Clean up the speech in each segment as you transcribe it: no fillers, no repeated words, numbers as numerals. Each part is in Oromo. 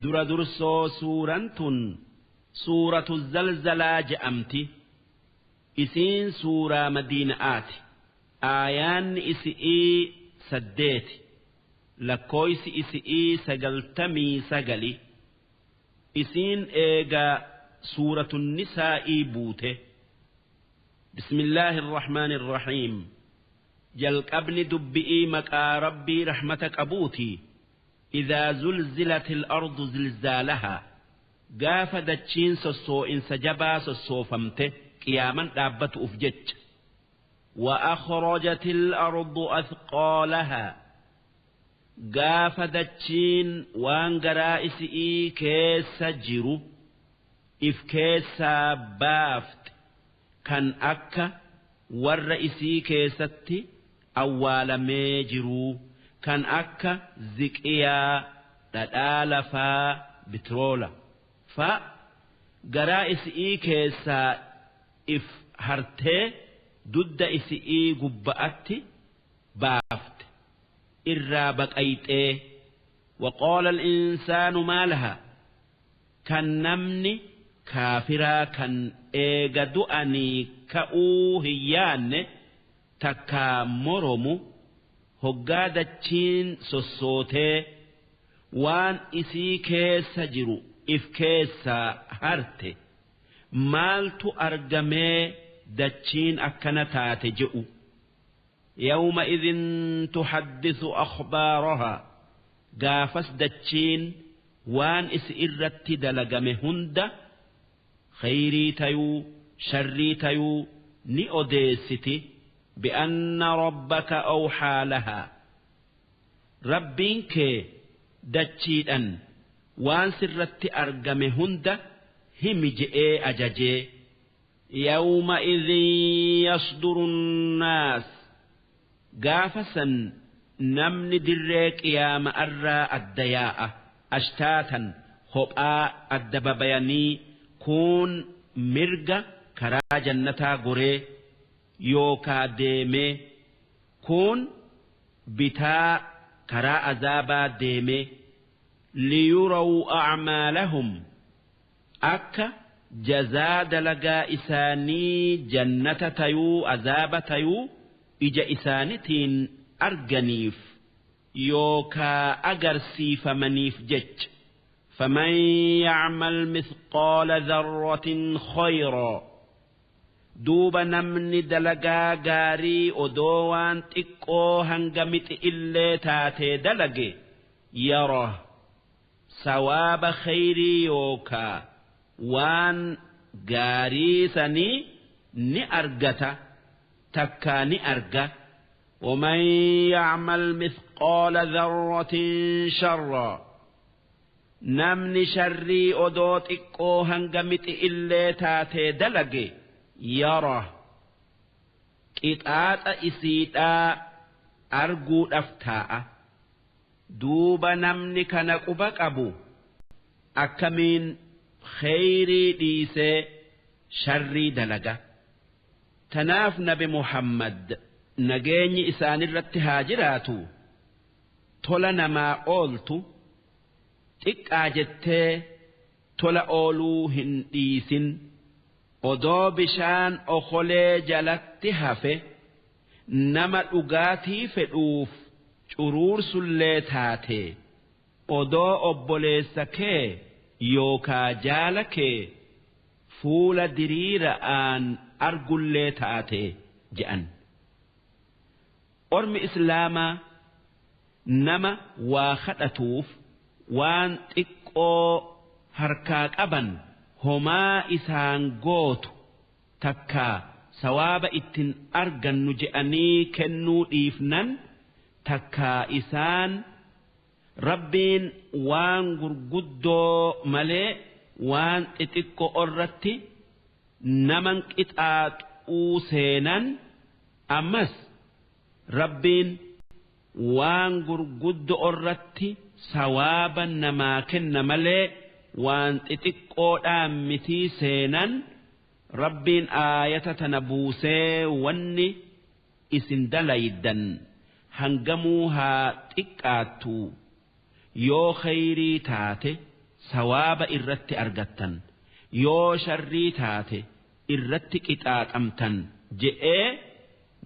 dura dursoo suuraan tun suuratu zalzalaa je'amti isiin suuraa madiinaati aayaanni isi'ii 8 lakkooysi isi'ii 99 isiin eegaa suuratu nisaa'ii buute bismillaahi irrahmaani irrahiim jalqabni dubbi'ii maqaa rabbii rahmata qabuutii إذا زلزلت الأرض زلزالها قاف دتشين سسو إن سجبا سسو فمته قياما دابت أفجج وأخرجت الأرض أثقالها قاف دتشين وان قرائسئي كيس جرو إف كيس بافت كان أكا والرئيسي كيستي أول ميجرو kan akka ziqiyaa dhadhaa lafaa bitiroola fa garaa isi'ii keessaa if hartee dudda isi'ii gubba'atti baafte irraa baqayxee waqaala al-insaanu maalaha kan namni kaafiraa kan eega du'anii ka'uu hin yaanne takkaa moromu hoggaa dachiin sossootee waan isii keessa jiru if keessaa harte maaltu argamee dachiin akkana taate je'u yawma idhin tuhaddithu akhbaarahaa gaafas dachiin waan isi irratti dalagame hunda khayrii tayuu sharrii tayuu ni odeessiti بأن ربك أوحى لها ربك دتشيدا وان سرت أرقم هند همجئ أججي يومئذ يصدر الناس قافسا نمن دريك يا مأرى الدياء أشتاتا خبآ الدببياني كون مرقى كرا جنتا قري yookaa deemee kun bitaa karaa azaabaa deemee liyuraw a'maalahum akka jazaa dalagaa isaanii jannata tayuu azaaba tayuu ija isaanitiin arganiif yookaa agarsiifamaniif jecha faman ya'mal mithqaala dharratin khayran duuba namni dalagaa gaarii odoo waan xiqqoo hanga mixi illee taatee dalage yara sawaaba khayrii yookaa waan gaarii sanii ni argata takkaa ni arga ومن يعمل مثقال ذرة شرا نمني شري أدوت إكو هنغمت إلي تاتي دلقي يرى قطعات إسيطا أرجو أفتاء دوب نمني كنقبك أبو أكمين خيري ديسي شري دلقة تناف نبي محمد نجيني إسان الرتهاجراتو تولنا ما أولتو تك آجتي تولا أولو هنديسين odoo bishaan okolee jalatti hafe nama dhugaatii fedhuuf curuursullee taate odoo obboleessa kee yookaa jaala kee fuula diriira'aan argullee taate je'an. Ormi islaamaa nama waa kadhatuuf waan xiqqoo harkaa qaban. homaa isaan gootu takkaa sawaaba ittiin argannu je'anii kennuu dhiifnan takkaa isaan rabbiin waan gurguddoo malee waan xixiqqoo irratti naman qixaaxuu seenan ammas rabbiin waan gurguddoo irratti sawaaba namaa kenna malee waan xixiqqoodhaan mitii seenan rabbiin aayata tana buusee wanni isin dalaydan hangamuu haa xiqqaattu yoo khayrii taate sawaaba irratti argattan yoo sharrii taate irratti qixaaxamtan je'ee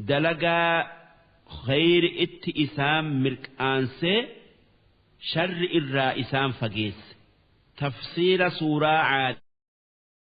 dalagaa khayri itti isaan mirqaansee sharri irraa isaan fageesse tafsiira suuraa caad